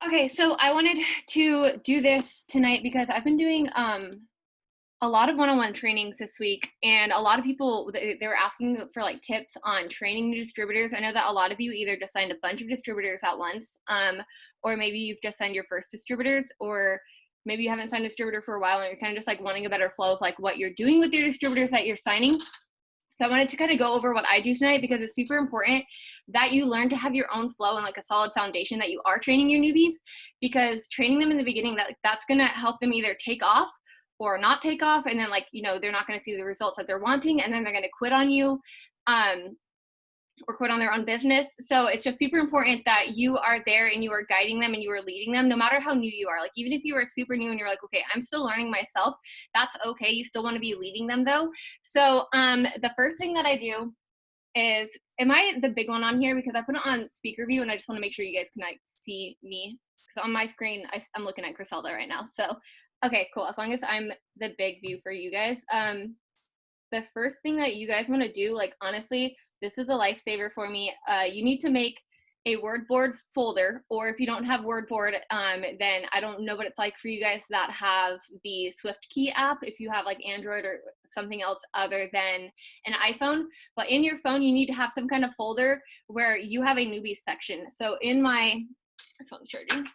Okay, so I wanted to do this tonight because I've been doing a lot of one-on-one trainings this week, and a lot of people they were asking for like tips on training new distributors. I know that a lot of you either just signed a bunch of distributors at once, or maybe you've just signed your first distributors, or maybe you haven't signed a distributor for a while and you're kind of just like wanting a better flow of like what you're doing with your distributors that you're signing. So I wanted to kind of go over what I do tonight because it's super important that you learn to have your own flow and like a solid foundation that you are training your newbies, because training them in the beginning, that's going to help them either take off or not take off, and then like, they're not going to see the results that they're wanting, and then they're going to quit on you. Or quit on their own business. So it's just super important that you are there and you are guiding them and you are leading them, no matter how new you are. Like, even if you are super new and you're like, okay, I'm still learning myself, that's okay. You still want to be leading them though. So the first thing that I do is, am I the big one on here? Because I put it on speaker view and I just want to make sure you guys can like see me. Because on my screen, I'm looking at Griselda right now. So, okay, cool. As long as I'm the big view for you guys. The first thing that you guys want to do, like, honestly, this is a lifesaver for me. You need to make a word board folder, or if you don't have word board, then I don't know what it's like for you guys that have the Swift Key app, if you have like Android or something else other than an iPhone. But in your phone, you need to have some kind of folder where you have a newbies section. So in my phone's charging.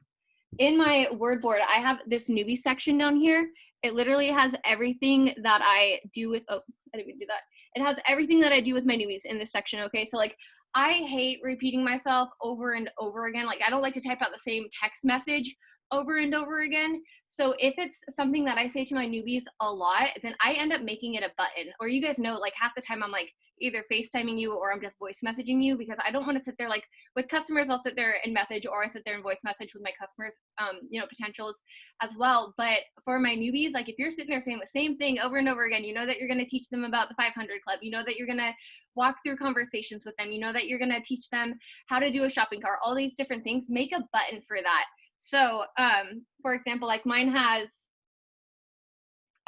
In my word board, I have this newbie section down here. It literally has everything that I do with, oh, I didn't even do that. It has everything that I do with my newbies in this section, okay? So like, I hate repeating myself over and over again. Like, I don't like to type out the same text message over and over again. So if it's something that I say to my newbies a lot, then I end up making it a button. Or you guys know, like, half the time I'm like either FaceTiming you or I'm just voice messaging you, because I don't want to sit there like with customers. I'll sit there and message, or I sit there and voice message with my customers, potentials as well. But for my newbies, like, if you're sitting there saying the same thing over and over again, you know that you're going to teach them about the 500 club. You know that you're going to walk through conversations with them. You know that you're going to teach them how to do a shopping cart, all these different things. Make a button for that. So, for example, like mine has,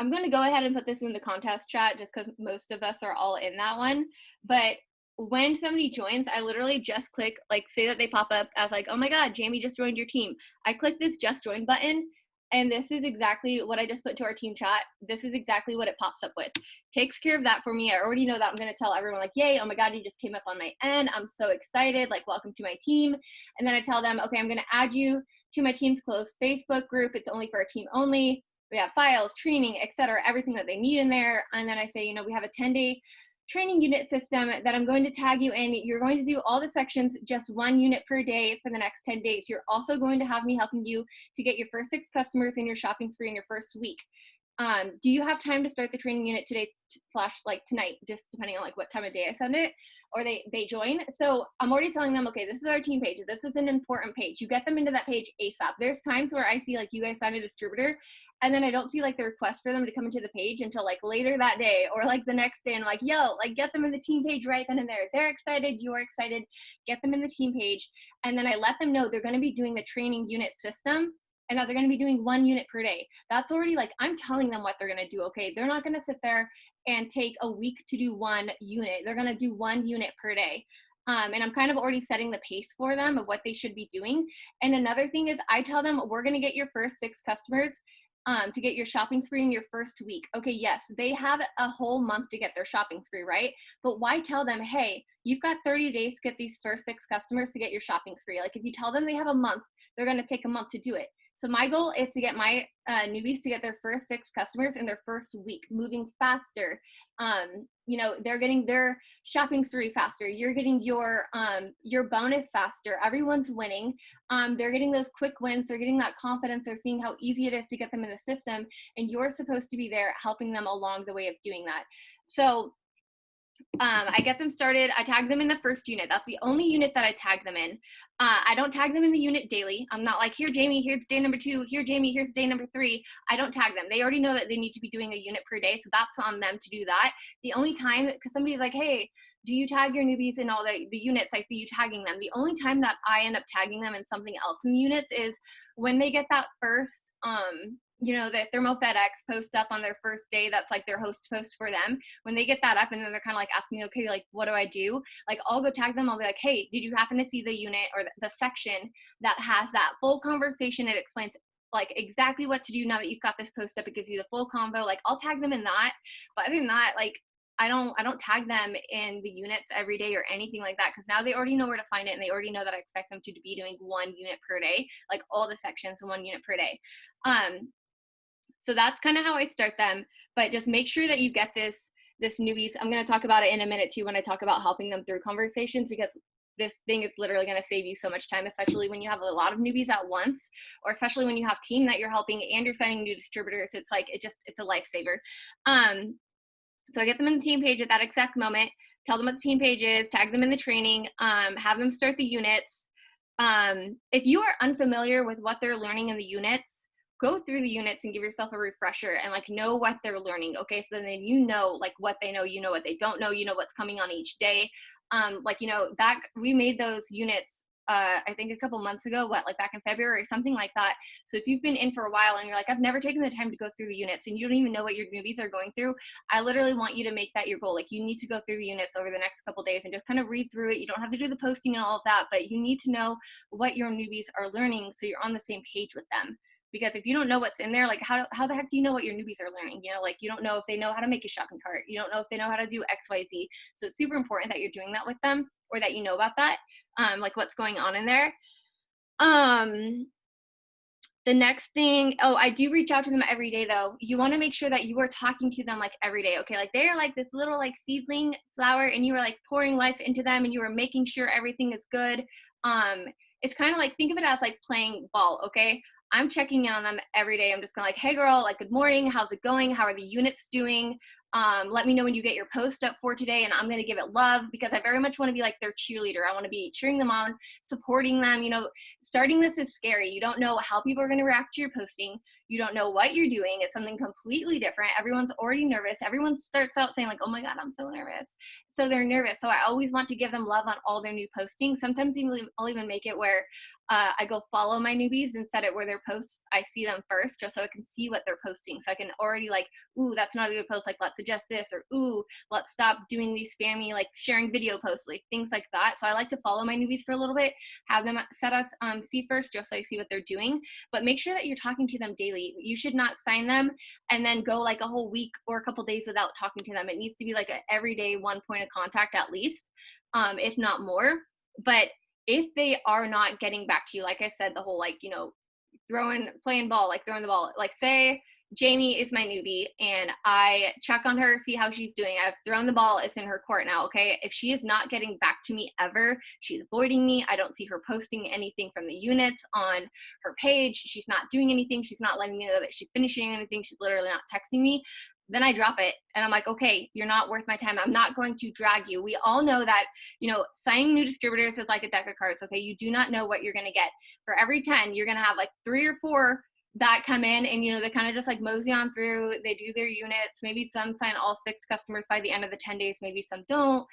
I'm going to go ahead and put this in the contest chat just because most of us are all in that one. But when somebody joins, I literally just click, like, say that they pop up as like, oh my God, Jamie just joined your team. I click this just join button. And this is exactly what I just put to our team chat. This is exactly what it pops up with. Takes care of that for me. I already know that I'm going to tell everyone like, yay, oh my God, you just came up on my end. I'm so excited. Like, welcome to my team. And then I tell them, okay, I'm going to add you to my team's closed Facebook group. It's only for our team only. We have files, training, etc., everything that they need in there. And then I say, we have a 10-day training unit system that I'm going to tag you in. You're going to do all the sections, just 1 unit per day for the next 10 days. You're also going to have me helping you to get your first 6 customers in your shopping spree in your first week. Do you have time to start the training unit today / like tonight, just depending on like what time of day I send it or they join? So I'm already telling them, okay, this is our team page. This is an important page. You get them into that page ASAP. There's times where I see like you guys signed a distributor and then I don't see like the request for them to come into the page until like later that day or like the next day. And I'm like, yo, like get them in the team page right then and there. They're excited. You are excited. Get them in the team page. And then I let them know they're going to be doing the training unit system and that they're going to be doing 1 unit per day. That's already like, I'm telling them what they're going to do. Okay. They're not going to sit there and take a week to do 1 unit. They're going to do 1 unit per day. And I'm kind of already setting the pace for them of what they should be doing. And another thing is I tell them, we're going to get your first 6 customers to get your shopping spree in your first week. Okay, yes, they have a whole month to get their shopping spree, right? But why tell them, hey, you've got 30 days to get these first 6 customers to get your shopping spree? Like, if you tell them they have a month, they're going to take a month to do it. So my goal is to get my newbies to get their first 6 customers in their first week, moving faster. They're getting their shopping spree faster. You're getting your bonus faster. Everyone's winning. They're getting those quick wins. They're getting that confidence. They're seeing how easy it is to get them in the system. And you're supposed to be there helping them along the way of doing that. So I get them started. I tag them in the first unit. That's the only unit that I tag them in. I don't tag them in the unit daily. I'm not like, here, Jamie, here's day number 2. Here, Jamie, here's day number 3. I don't tag them. They already know that they need to be doing a unit per day. So that's on them to do that. The only time, because somebody's like, hey, do you tag your newbies in all the units? I see you tagging them. The only time that I end up tagging them in something else in the units is when they get that first, you know, the Thermo FedEx post up on their first day, that's like their host post for them. When they get that up and then they're kind of like asking me, okay, like, what do I do? Like, I'll go tag them. I'll be like, hey, did you happen to see the unit or the section that has that full conversation? It explains like exactly what to do now that you've got this post up. It gives you the full combo. Like, I'll tag them in that. But other than that, like, I don't tag them in the units every day or anything like that, because now they already know where to find it and they already know that I expect them to be doing 1 unit per day, like all the sections, 1 unit per day. So that's kind of how I start them. But just make sure that you get this newbies. I'm going to talk about it in a minute too when I talk about helping them through conversations, because this thing is literally going to save you so much time, especially when you have a lot of newbies at once, or especially when you have team that you're helping and you're signing new distributors. It's like, it's a lifesaver. So I get them in the team page at that exact moment, tell them what the team page is, tag them in the training, have them start the units. If you are unfamiliar with what they're learning in the units, go through the units and give yourself a refresher and like know what they're learning. Okay, so then you know like what they know, you know what they don't know, you know what's coming on each day. Like, you know, that we made those units I think a couple months ago, like back in February or something like that. So if you've been in for a while and you're like, I've never taken the time to go through the units and you don't even know what your newbies are going through, I literally want you to make that your goal. Like, you need to go through the units over the next couple days and just kind of read through it. You don't have to do the posting and all of that, but you need to know what your newbies are learning so you're on the same page with them. Because if you don't know what's in there, like how the heck do you know what your newbies are learning? You know, like you don't know if they know how to make a shopping cart. You don't know if they know how to do X, Y, Z. So it's super important that you're doing that with them, or that you know about that, like what's going on in there. The next thing, oh, I do reach out to them every day though. You want to make sure that you are talking to them like every day. Okay, like they're like this little like seedling flower and you are like pouring life into them and you are making sure everything is good. It's kind of like, think of it as like playing ball. Okay, I'm checking in on them every day. I'm just going like, hey girl, like good morning, how's it going, how are the units doing? Let me know when you get your post up for today and I'm going to give it love, because I very much want to be like their cheerleader. I want to be cheering them on, supporting them. You know, starting this is scary. You don't know how people are going to react to your posting. You don't know what you're doing. It's something completely different. Everyone's already nervous. Everyone starts out saying like, oh my God, I'm so nervous. So they're nervous. So I always want to give them love on all their new postings. Sometimes I'll even make it where I go follow my newbies and set it where their posts, I see them first, just so I can see what they're posting. So I can already like, ooh, that's not a good post, like let's adjust this, or ooh, let's stop doing these spammy like sharing video posts, like things like that. So I like to follow my newbies for a little bit, have them set us see first, just so I see what they're doing. But make sure that you're talking to them daily. You should not sign them and then go like a whole week or a couple days without talking to them. It needs to be like an everyday 1 point of contact at least, if not more. But if they are not getting back to you, like I said, the whole like, you know, playing ball, like throwing the ball, like say Jamie is my newbie and I check on her, see how she's doing. I've thrown the ball, it's in her court now. Okay, if she is not getting back to me ever, she's avoiding me, I don't see her posting anything from the units on her page, she's not doing anything, she's not letting me know that she's finishing anything, she's literally not texting me, then I drop it and I'm like, okay, you're not worth my time. I'm not going to drag you. We all know that, you know, signing new distributors is like a deck of cards. Okay, you do not know what you're going to get. For every 10, you're going to have like 3 or 4 that come in and, you know, they kind of just like mosey on through. They do their units. Maybe some sign all 6 customers by the end of the 10 days. Maybe some don't.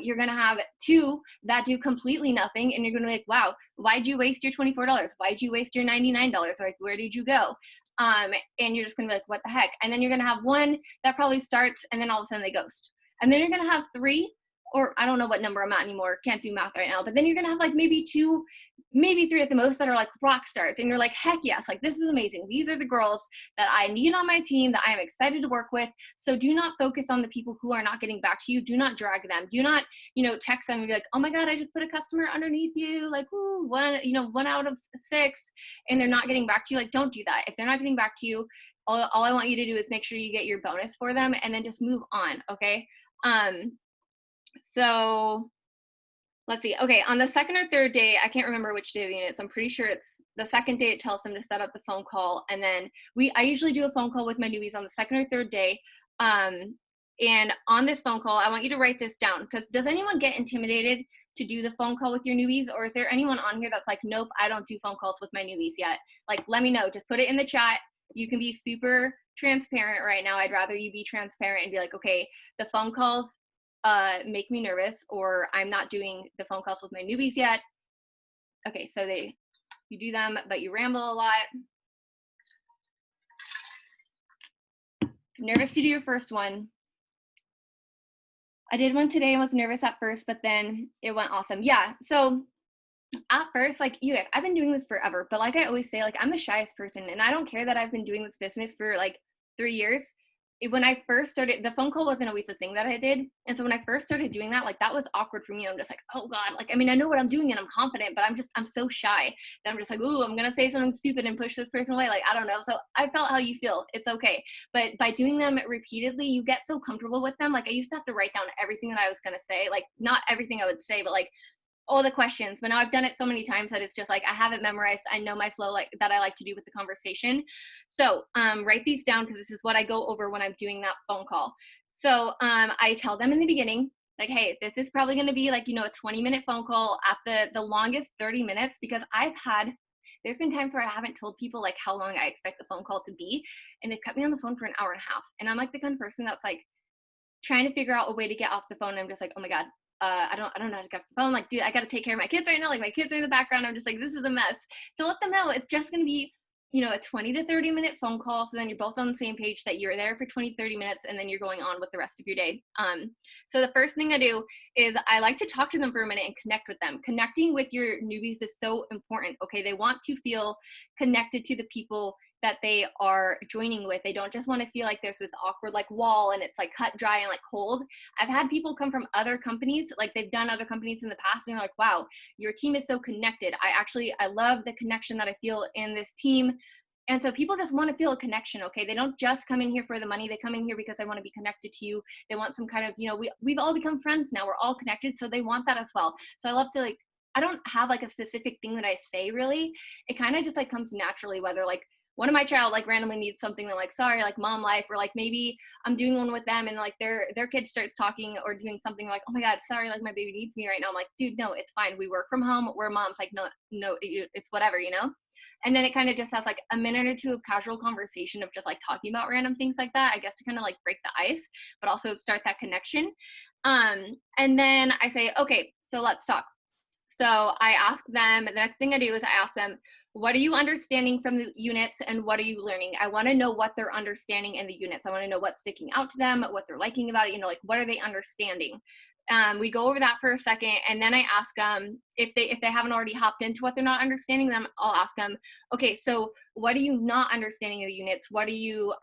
You're going to have 2 that do completely nothing. And you're going to be like, wow, why'd you waste your $24? Why'd you waste your $99? Like, where did you go? And you're just gonna be like, what the heck? And then you're gonna have 1 that probably starts and then all of a sudden they ghost. And then you're gonna have 3, or I don't know what number I'm at anymore, can't do math right now, but then you're gonna have like maybe 2, maybe 3 at the most that are like rock stars. And you're like, heck yes, like this is amazing. These are the girls that I need on my team, that I am excited to work with. So do not focus on the people who are not getting back to you. Do not drag them. Do not, you know, text them and be like, oh my God, I just put a customer underneath you. Like, ooh, 1 out of 6, and they're not getting back to you. Like, don't do that. If they're not getting back to you, all I want you to do is make sure you get your bonus for them and then just move on. Okay. So let's see. Okay, on the 2nd or 3rd day, I can't remember which day of the units. I'm pretty sure it's the 2nd day. It tells them to set up the phone call, and then I usually do a phone call with my newbies on the 2nd or 3rd day. And on this phone call, I want you to write this down, because does anyone get intimidated to do the phone call with your newbies, or is there anyone on here that's like, nope, I don't do phone calls with my newbies yet? Like, let me know. Just put it in the chat. You can be super transparent right now. I'd rather you be transparent and be like, okay, the phone calls make me nervous, or I'm not doing the phone calls with my newbies yet. Okay, so you do them, but you ramble a lot. Nervous to do your first one. I did one today and was nervous at first, but then it went awesome. Yeah. So at first, like you guys, I've been doing this forever, but like I always say, like I'm the shyest person, and I don't care that I've been doing this business for like 3 years. When I first started, the phone call wasn't always a thing that I did, and so when I first started doing that, like that was awkward for me. I'm just like, oh god, like I mean, I know what I'm doing and I'm confident, but I'm so shy that I'm just like, ooh, I'm gonna say something stupid and push this person away. Like I don't know. So I felt how you feel. It's okay, but by doing them repeatedly, you get so comfortable with them. Like I used to have to write down everything that I was gonna say, like not everything I would say, but like all the questions. But now I've done it so many times that it's just like I have it memorized. I know my flow like that I like to do with the conversation. So write these down because this is what I go over when I'm doing that phone call. So I tell them in the beginning, like, hey, this is probably going to be like, you know, a 20-minute phone call, at the longest 30 minutes, because there's been times where I haven't told people like how long I expect the phone call to be, and they've kept me on the phone for an hour and a half. And I'm like the kind of person that's like trying to figure out a way to get off the phone. And I'm just like, oh my God, I don't know how to get off the phone. Like, dude, I got to take care of my kids right now. Like my kids are in the background. I'm just like, this is a mess. So let them know it's just going to be, you know, a 20 to 30 minute phone call. So then you're both on the same page that you're there for 20, 30 minutes, and then you're going on with the rest of your day. So the first thing I do is I like to talk to them for a minute and connect with them. Connecting with your newbies is so important. Okay. They want to feel connected to the people that they are joining with. They don't just want to feel like there's this awkward like wall and it's like cut dry and like cold. I've had people come from other companies, like they've done other companies in the past, and they're like, wow, your team is so connected. I love the connection that I feel in this team. And so people just want to feel a connection. Okay. They don't just come in here for the money. They come in here because they want to be connected to you. They want some kind of, you know, we've all become friends now. We're all connected. So they want that as well. So I love to like, I don't have like a specific thing that I say really. It kind of just like comes naturally, whether like one of my child like randomly needs something, they're like, sorry, like mom life, or like maybe I'm doing one with them and like their kid starts talking or doing something like, oh my God, sorry, like my baby needs me right now. I'm like, dude, no, it's fine. We work from home. We're moms. Like, no, it's whatever, you know? And then it kind of just has like a minute or two of casual conversation of just like talking about random things like that, I guess, to kind of like break the ice, but also start that connection. And then I say, okay, so let's talk. So I ask them, the next thing I do is I ask them, what are you understanding from the units and what are you learning? I want to know what they're understanding in the units. I want to know what's sticking out to them, what they're liking about it, you know, like what are they understanding? We go over that for a second, and then I ask them if they haven't already hopped into what they're not understanding. Them, I'll ask them, okay, so what are you not understanding of the units? What are you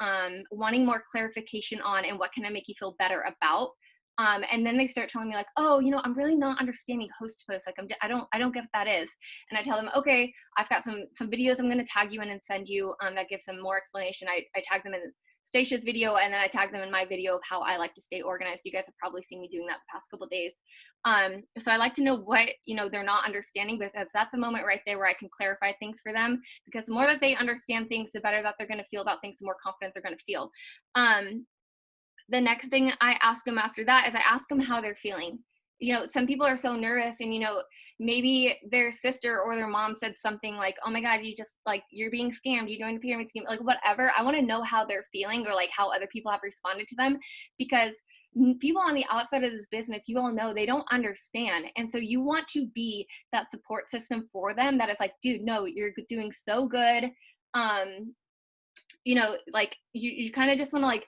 wanting more clarification on, and what can I make you feel better about? And then they start telling me like, oh, you know, I'm really not understanding host to post. Like I don't get what that is. And I tell them, okay, I've got some videos I'm going to tag you in and send you that gives them more explanation. I tag them in Stacia's video, and then I tag them in my video of how I like to stay organized. You guys have probably seen me doing that the past couple of days. So I like to know what, you know, they're not understanding, because that's a moment right there where I can clarify things for them, because the more that they understand things, the better that they're going to feel about things, the more confident they're going to feel. The next thing I ask them after that is I ask them how they're feeling. You know, some people are so nervous, and, you know, maybe their sister or their mom said something like, oh my God, you just like, you're being scammed, you joined a pyramid scheme, like whatever. I want to know how they're feeling, or like how other people have responded to them, because people on the outside of this business, you all know, they don't understand. And so you want to be that support system for them that is like, dude, no, you're doing so good. You know, like you kind of just want to like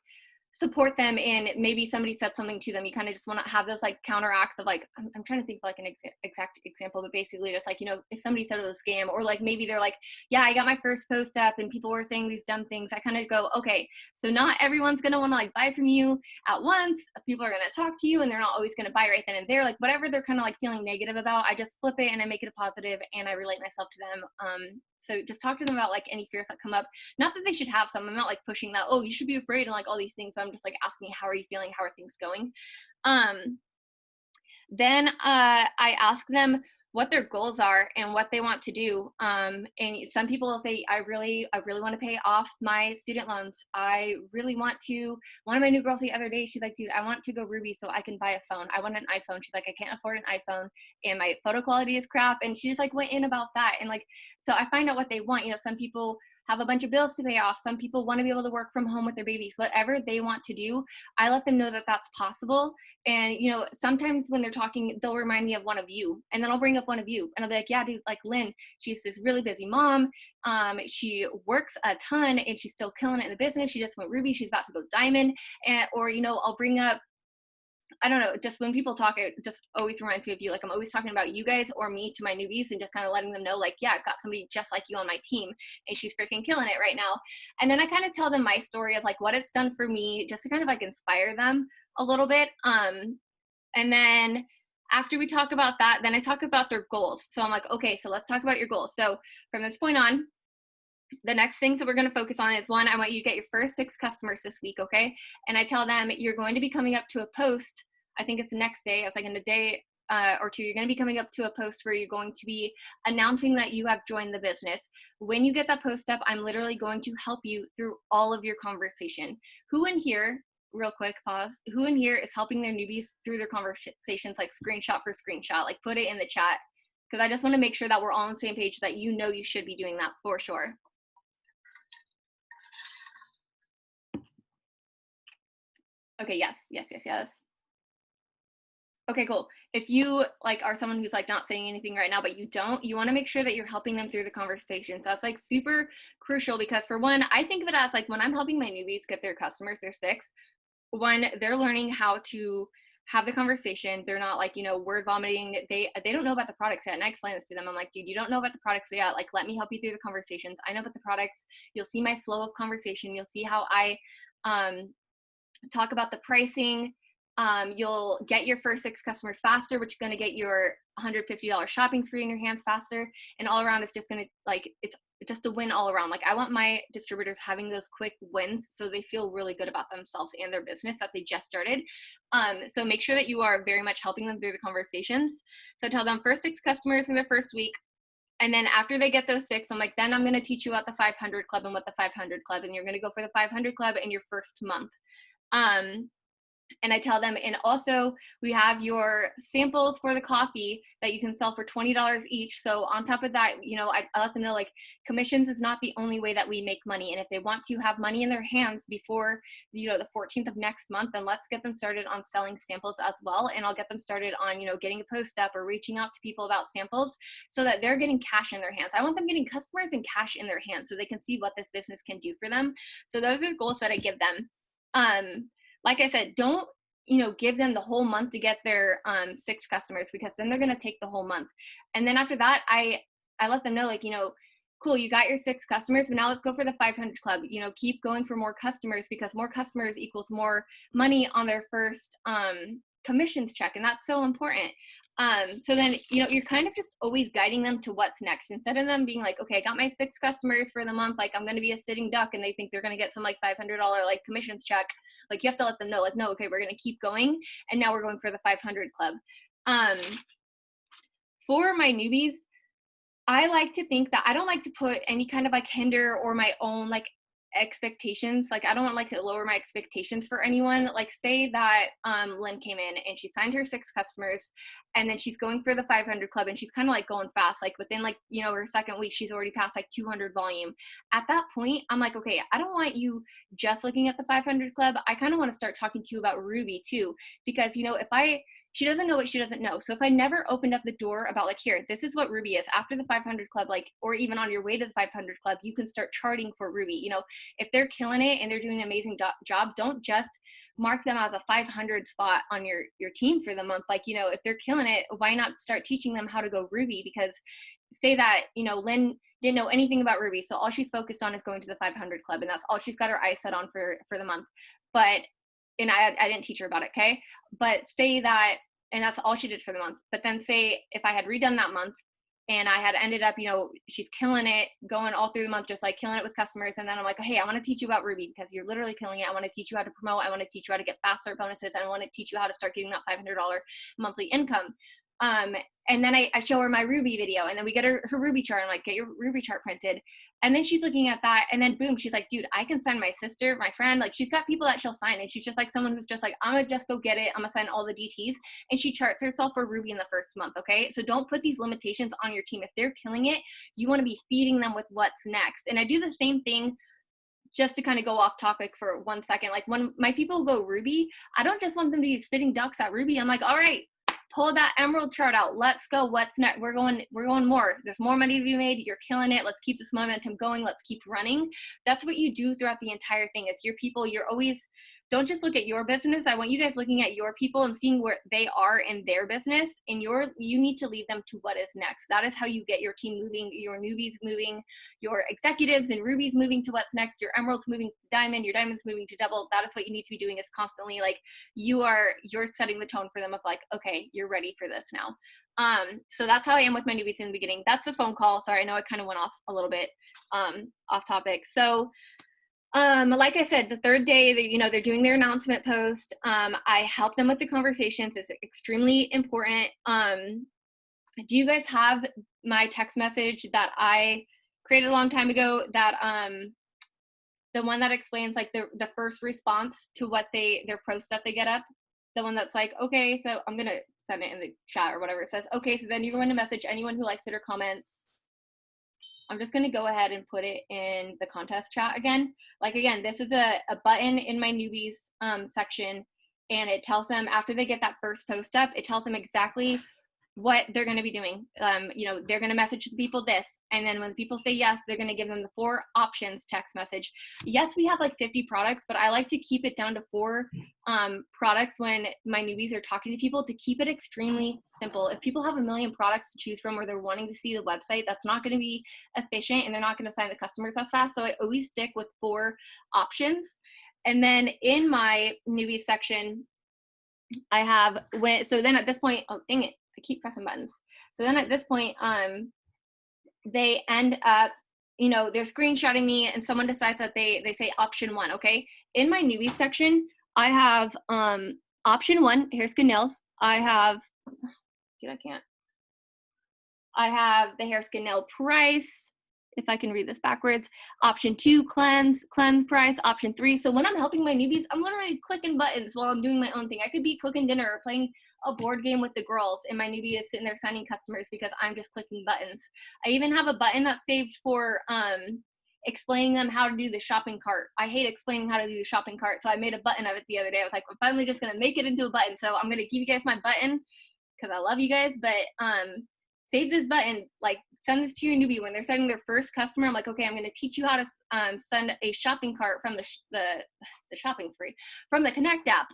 support them, and maybe somebody said something to them, you kind of just want to have those like counteracts of like, I'm trying to think of like an exact example, but basically just like, you know, if somebody said it was a scam, or like maybe they're like, yeah, I got my first post up and people were saying these dumb things, I kind of go, okay, so not everyone's going to want to like buy from you at once. People are going to talk to you, and they're not always going to buy right then and there. Like whatever they're kind of like feeling negative about, I just flip it and I make it a positive, and I relate myself to them. So just talk to them about like any fears that come up. Not that they should have some. I'm not like pushing that, oh, you should be afraid and like all these things. So I'm just like asking, how are you feeling? How are things going? Then I ask them what their goals are and what they want to do. And some people will say, I really want to pay off my student loans. I really want to. One of my new girls the other day, she's like, dude, I want to go Ruby so I can buy a phone. I want an iPhone. She's like, I can't afford an iPhone and my photo quality is crap. And she just like went in about that. And like, so I find out what they want. You know, some people have a bunch of bills to pay off. Some people want to be able to work from home with their babies. Whatever they want to do, I let them know that that's possible. And, you know, sometimes when they're talking, they'll remind me of one of you, and then I'll bring up one of you, and I'll be like, yeah, dude, like Lynn, she's this really busy mom. She works a ton and she's still killing it in the business. She just went Ruby. She's about to go Diamond. And, or, you know, I'll bring up, I don't know, just when people talk, it just always reminds me of you. Like I'm always talking about you guys or me to my newbies and just kind of letting them know, like, yeah, I've got somebody just like you on my team and she's freaking killing it right now. And then I kind of tell them my story of like what it's done for me, just to kind of like inspire them a little bit. And then after we talk about that, then I talk about their goals. So I'm like, okay, so let's talk about your goals. So from this point on, the next things that we're going to focus on is one, I want you to get your first 6 customers this week, okay? And I tell them you're going to be coming up to a post. I think it's the next day. I was like, in a day or two, you're going to be coming up to a post where you're going to be announcing that you have joined the business. When you get that post up, I'm literally going to help you through all of your conversation. Who in here, real quick, pause, who in here is helping their newbies through their conversations, like screenshot for screenshot, like put it in the chat? Because I just want to make sure that we're all on the same page, that you know you should be doing that for sure. Okay, yes. Okay, cool. If you like are someone who's like not saying anything right now, but you want to make sure that you're helping them through the conversation. So that's like super crucial, because for one, I think of it as like when I'm helping my newbies get their customers, their 6, one, they're learning how to have the conversation. They're not like, you know, word vomiting. They don't know about the products yet. And I explain this to them. I'm like, dude, you don't know about the products yet. Like, let me help you through the conversations. I know about the products. You'll see my flow of conversation. You'll see how I talk about the pricing. You'll get your first 6 customers faster, which is going to get your $150 shopping spree in your hands faster. And all around, it's just going to like, it's just a win all around. Like I want my distributors having those quick wins so they feel really good about themselves and their business that they just started. So make sure that you are very much helping them through the conversations. So tell them first 6 customers in their first week. And then after they get those 6, I'm like, then I'm going to teach you about the 500 club and what the 500 club, and you're going to go for the 500 club in your first month. And I tell them, and also we have your samples for the coffee that you can sell for $20 each. So on top of that, you know, I let them know like commissions is not the only way that we make money. And if they want to have money in their hands before, you know, the 14th of next month, then let's get them started on selling samples as well. And I'll get them started on, you know, getting a post up or reaching out to people about samples so that they're getting cash in their hands. I want them getting customers and cash in their hands so they can see what this business can do for them. So those are the goals that I give them. Like I said, don't, you know, give them the whole month to get their 6 customers, because then they're going to take the whole month. And then after that, I let them know, like, you know, cool, you got your 6 customers, but now let's go for the 500 club. You know, keep going for more customers, because more customers equals more money on their first commissions check. And that's so important. So then, you know, you're kind of just always guiding them to what's next, instead of them being like, okay, I got my 6 customers for the month. Like I'm going to be a sitting duck, and they think they're going to get some like $500 like commissions check. Like you have to let them know, like, no, okay, we're going to keep going. And now we're going for the 500 club. For my newbies, I like to think that I don't like to put any kind of like hinder or my own like expectations. Like I don't want like to lower my expectations for anyone. Like say that Lynn came in and she signed her 6 customers, and then she's going for the 500 club, and she's kind of like going fast. Like within like, you know, her second week, she's already passed like 200 volume. At that point, I'm like, okay, I don't want you just looking at the 500 club. I kind of want to start talking to you about Ruby too, because, you know, she doesn't know what she doesn't know. So if I never opened up the door about like, here, this is what Ruby is after the 500 club, like, or even on your way to the 500 club, you can start charting for Ruby. You know, if they're killing it and they're doing an amazing job, don't just mark them as a 500 spot on your team for the month. Like, you know, if they're killing it, why not start teaching them how to go Ruby? Because say that, you know, Lynn didn't know anything about Ruby, so all she's focused on is going to the 500 club, and that's all she's got her eyes set on for the month. But, and I didn't teach her about it, okay? But say that, and that's all she did for the month. But then say if I had redone that month and I had ended up, you know, she's killing it, going all through the month, just like killing it with customers. And then I'm like, hey, I want to teach you about Ruby because you're literally killing it. I want to teach you how to promote. I want to teach you how to get fast start bonuses. I want to teach you how to start getting that $500 monthly income. And then I show her my Ruby video, and then we get her Ruby chart. I'm like, get your Ruby chart printed. And then she's looking at that, and then boom, she's like, dude, I can sign my sister, my friend. Like, she's got people that she'll sign, and she's just like someone who's just like, I'm gonna just go get it. I'm gonna sign all the DTs. And she charts herself for Ruby in the first month, okay? So don't put these limitations on your team. If they're killing it, you wanna be feeding them with what's next. And I do the same thing, just to kind of go off topic for 1 second. Like, when my people go Ruby, I don't just want them to be sitting ducks at Ruby. I'm like, all right, pull that emerald chart out. Let's go. What's next? We're going more. There's more money to be made. You're killing it. Let's keep this momentum going. Let's keep running. That's what you do throughout the entire thing. It's your people. You're always, don't just look at your business. I want you guys looking at your people and seeing where they are in their business, and you need to lead them to what is next. That is how you get your team moving, your newbies moving, your executives and rubies moving to what's next, your emeralds moving to diamond, your diamonds moving to double. That is what you need to be doing, is constantly like you're setting the tone for them of like, okay, you're ready for this now. So that's how I am with my newbies in the beginning. That's a phone call. Sorry, I know I kind of went off a little bit off topic. So like I said, the third day, they're doing their announcement post. I help them with the conversations. It's extremely important. Do you guys have my text message that I created a long time ago, that the one that explains like the first response to what their post that they get up? The one that's like, okay, so I'm gonna send it in the chat or whatever. It says, okay, so then you're going to message anyone who likes it or comments. I'm just going to go ahead and put it in the contest chat again. Like, again, this is a button in my newbies section, and it tells them after they get that first post up, it tells them exactly what they're going to be doing. They're going to message the people this, and then when people say yes, they're going to give them the 4 options text message. Yes, we have like 50 products, but I like to keep it down to 4 products when my newbies are talking to people, to keep it extremely simple. If people have a million products to choose from, or they're wanting to see the website, that's not going to be efficient, and they're not going to sign the customers as fast. So I always stick with 4 options. And then in my newbies section, I have so then at this point, oh dang it, I keep pressing buttons. So then at this point, they end up, they're screenshotting me, and someone decides that they say option 1. Okay, in my newbies section, I have option 1, hair, skin, nails. I have, I have the hair, skin, nail price. If I can read this backwards, option 2, cleanse price, option 3. So when I'm helping my newbies, I'm literally clicking buttons while I'm doing my own thing. I could be cooking dinner or playing a board game with the girls, and my newbie is sitting there signing customers because I'm just clicking buttons. I even have a button that's saved for explaining them how to do the shopping cart. I hate explaining how to do the shopping cart, so I made a button of it the other day. I was like, I'm finally just gonna make it into a button. So I'm gonna give you guys my button because I love you guys, but save this button, like send this to your newbie when they're sending their first customer. I'm like, okay, I'm going to teach you how to send a shopping cart from the shopping spree from the Connect app.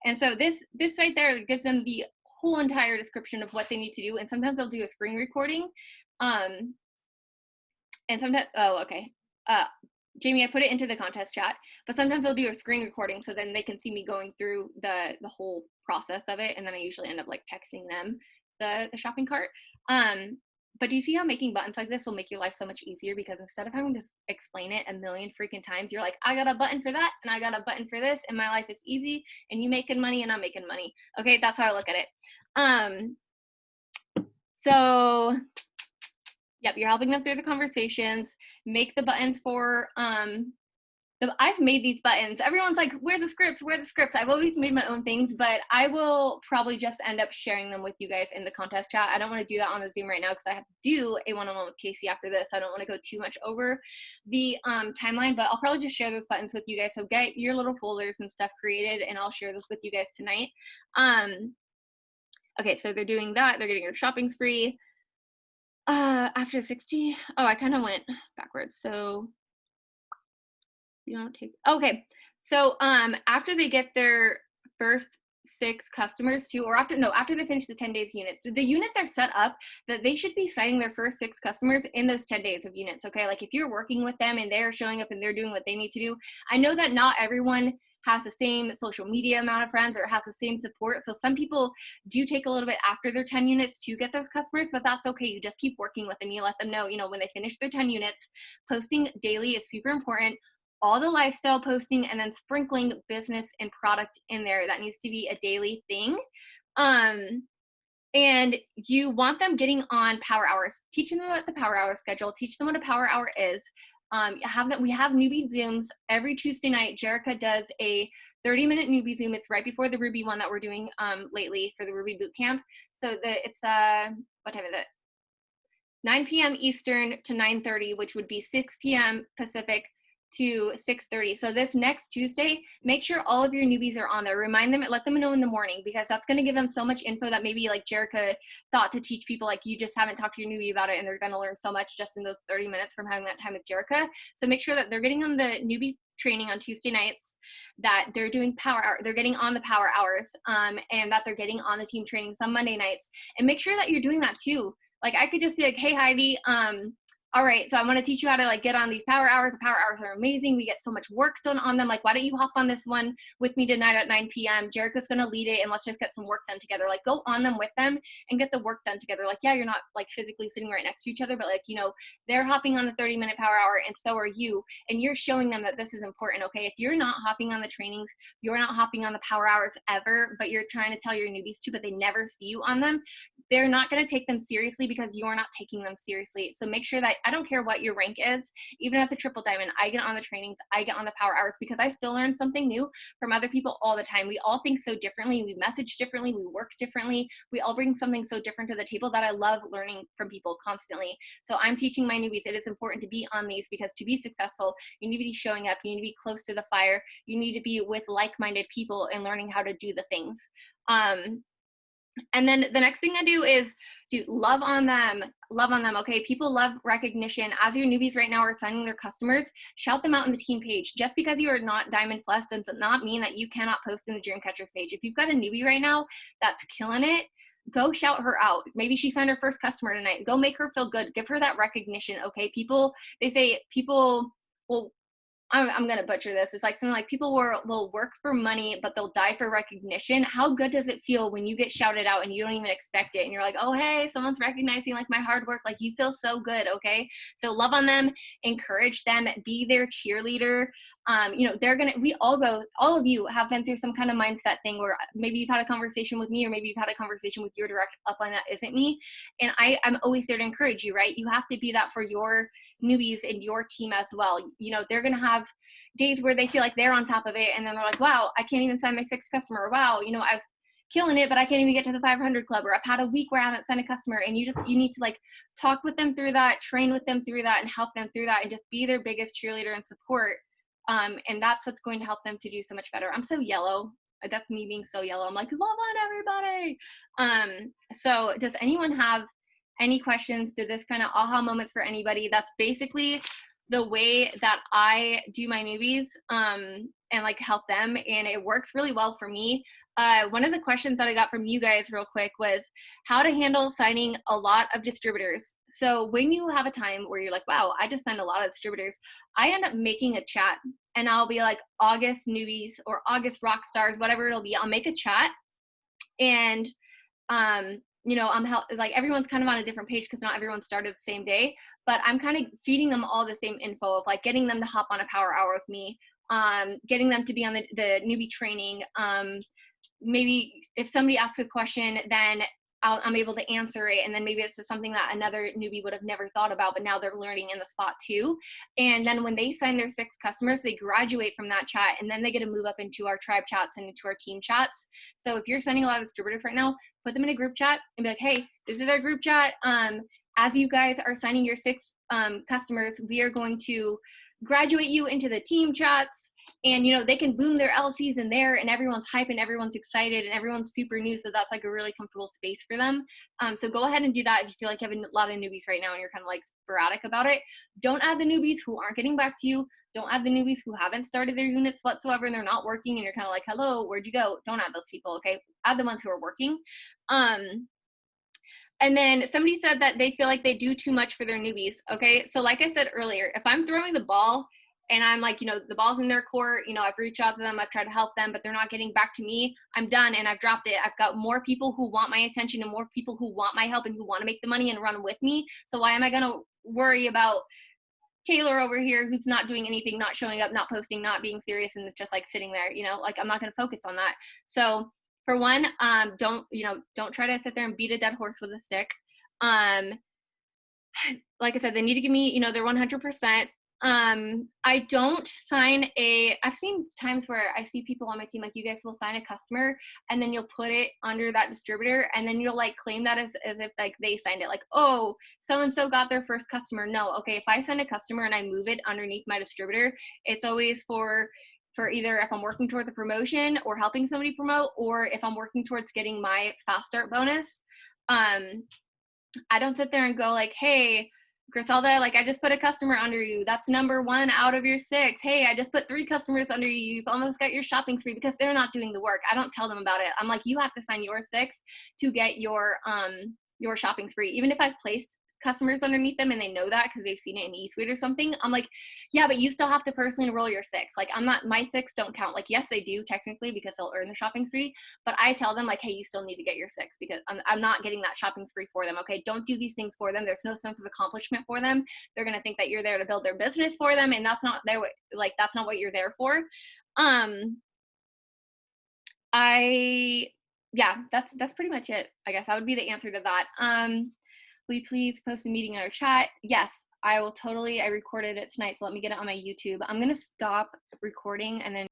And so this right there gives them the whole entire description of what they need to do. And sometimes I'll do a screen recording. And sometimes, oh, okay. Jamie, I put it into the contest chat, but sometimes I'll do a screen recording so then they can see me going through the whole process of it. And then I usually end up like texting them the shopping cart. But do you see how making buttons like this will make your life so much easier? Because instead of having to explain it a million freaking times, you're like, I got a button for that, and I got a button for this, and my life is easy, and you making money, and I'm making money. Okay, that's how I look at it. So yep, you're helping them through the conversations. Make the buttons for I've made these buttons. Everyone's like, where are the scripts? Where are the scripts? I've always made my own things, but I will probably just end up sharing them with you guys in the contest chat. I don't want to do that on the Zoom right now because I have to do a one-on-one with Casey after this. I don't want to go too much over the timeline, but I'll probably just share those buttons with you guys. So get your little folders and stuff created, and I'll share this with you guys tonight. Okay, so they're doing that. They're getting their shopping spree. After 60, I kind of went backwards. So you don't take, okay. So after they get their first 6 customers too, or after they finish the 10 days units, the units are set up that they should be signing their first 6 customers in those 10 days of units. Okay, like if you're working with them and they're showing up and they're doing what they need to do, I know that not everyone has the same social media amount of friends or has the same support. So some people do take a little bit after their 10 units to get those customers, but that's okay. You just keep working with them. You let them know, when they finish their 10 units, posting daily is super important. All the lifestyle posting, and then sprinkling business and product in there. That needs to be a daily thing. And you want them getting on power hours, teaching them what the power hour schedule, teach them what a power hour is. We have newbie Zooms every Tuesday night. Jerica does a 30-minute newbie Zoom. It's right before the Ruby one that we're doing lately for the Ruby boot camp. So it's what time is it? 9 p.m. Eastern to 9:30, which would be 6 p.m. Pacific to 6:30. So this next Tuesday, make sure all of your newbies are on there. Remind them, let them know in the morning, because that's going to give them so much info that maybe like Jerica thought to teach people, like you just haven't talked to your newbie about it, and they're going to learn so much just in those 30 minutes from having that time with Jerica. So make sure that they're getting on the newbie training on Tuesday nights, that they're doing power hour, they're getting on the power hours, and that they're getting on the team training some Monday nights. And make sure that you're doing that too. Like I could just be like, hey Heidi, all right, so I want to teach you how to like get on these power hours. The power hours are amazing. We get so much work done on them. Like, why don't you hop on this one with me tonight at 9 p.m. Jerica's going to lead it, and let's just get some work done together. Like, go on them with them and get the work done together. Like, yeah, you're not like physically sitting right next to each other, but like, you know, they're hopping on the 30-minute power hour and so are you, and you're showing them that this is important. Okay, if you're not hopping on the trainings, you're not hopping on the power hours ever, but you're trying to tell your newbies to, but they never see you on them, they're not going to take them seriously because you're not taking them seriously. So make sure that, I don't care what your rank is, even as a triple diamond, I get on the trainings, I get on the power hours, because I still learn something new from other people all the time. We all think so differently, we message differently, we work differently, we all bring something so different to the table that I love learning from people constantly. So I'm teaching my newbies, it is important to be on these, because to be successful, you need to be showing up, you need to be close to the fire, you need to be with like-minded people and learning how to do the things. And then the next thing I do is love on them. Love on them. Okay. People love recognition. As your newbies right now are signing their customers, shout them out in the team page. Just because you are not Diamond Plus does not mean that you cannot post in the Dreamcatchers page. If you've got a newbie right now that's killing it, go shout her out. Maybe she signed her first customer tonight. Go make her feel good. Give her that recognition. Okay. They say people will, I'm going to butcher this. It's like something like people will work for money, but they'll die for recognition. How good does it feel when you get shouted out and you don't even expect it? And you're like, oh, hey, someone's recognizing like my hard work. Like you feel so good. Okay. So love on them, encourage them, be their cheerleader. You know, all of you have been through some kind of mindset thing where maybe you've had a conversation with me, or maybe you've had a conversation with your direct upline that isn't me. And I'm always there to encourage you, right? You have to be that for your newbies and your team as well. You know, they're going to have days where they feel like they're on top of it, and then they're like, wow, I can't even sign my sixth customer. Or, wow, you know, I was killing it, but I can't even get to the 500 club. Or I've had a week where I haven't signed a customer. And you need to like talk with them through that, train with them through that, and help them through that, and just be their biggest cheerleader and support. And that's what's going to help them to do so much better. I'm so yellow. That's me being so yellow. I'm like, love on everybody. So does anyone have any questions? Did this kind of aha moments for anybody? That's basically the way that I do my newbies, and like help them, and it works really well for me. One of the questions that I got from you guys real quick was how to handle signing a lot of distributors. So when you have a time where you're like, wow, I just signed a lot of distributors, I end up making a chat, and I'll be like, August newbies or August rock stars, whatever it'll be. I'll make a chat, and you know, like everyone's kind of on a different page because not everyone started the same day, but I'm kind of feeding them all the same info of like getting them to hop on a power hour with me, getting them to be on the newbie training. Maybe if somebody asks a question, then I'm able to answer it. And then maybe it's something that another newbie would have never thought about, but now they're learning in the spot too. And then when they sign their 6 customers, they graduate from that chat, and then they get to move up into our tribe chats and into our team chats. So if you're sending a lot of distributors right now, put them in a group chat and be like, hey, this is our group chat. As you guys are signing your 6 customers, we are going to graduate you into the team chats. And, you know, they can boom their LCs in there, and everyone's hype and everyone's excited and everyone's super new. So that's like a really comfortable space for them. So go ahead and do that if you feel like you have a lot of newbies right now and you're kind of like sporadic about it. Don't add the newbies who aren't getting back to you. Don't add the newbies who haven't started their units whatsoever and they're not working and you're kind of like, hello, where'd you go? Don't add those people, okay? Add the ones who are working. And then somebody said that they feel like they do too much for their newbies. Okay. So like I said earlier, if I'm throwing the ball and I'm like, you know, the ball's in their court, you know, I've reached out to them, I've tried to help them, but they're not getting back to me, I'm done and I've dropped it. I've got more people who want my attention and more people who want my help and who want to make the money and run with me. So why am I going to worry about Taylor over here who's not doing anything, not showing up, not posting, not being serious, and just like sitting there, you know, like I'm not going to focus on that. So for one, don't try to sit there and beat a dead horse with a stick. Um, like I said, they need to give me, their 100%. I don't sign I've seen times where I see people on my team, like you guys will sign a customer and then you'll put it under that distributor and then you'll like claim that as if like they signed it. Like, oh, so-and-so got their first customer. No, okay. If I send a customer and I move it underneath my distributor, it's always for either if I'm working towards a promotion or helping somebody promote, or if I'm working towards getting my fast start bonus. I don't sit there and go like, hey, Griselda, like I just put a customer under you. That's number 1 out of your 6. Hey, I just put 3 customers under you. You've almost got your shopping spree, because they're not doing the work. I don't tell them about it. I'm like, you have to sign your 6 to get your shopping spree. Even if I've placed customers underneath them and they know that because they've seen it in eSuite or something, I'm like, yeah, but you still have to personally enroll your 6. Like my 6 don't count. Like, yes, they do technically because they'll earn the shopping spree, but I tell them like, hey, you still need to get your 6 because I'm not getting that shopping spree for them. Okay, don't do these things for them. There's no sense of accomplishment for them. They're gonna think that you're there to build their business for them, and that's not that's not what you're there for. Yeah, that's pretty much it. I guess that would be the answer to that. Will you please post a meeting in our chat? Yes, I will totally. I recorded it tonight, so let me get it on my YouTube. I'm gonna stop recording and then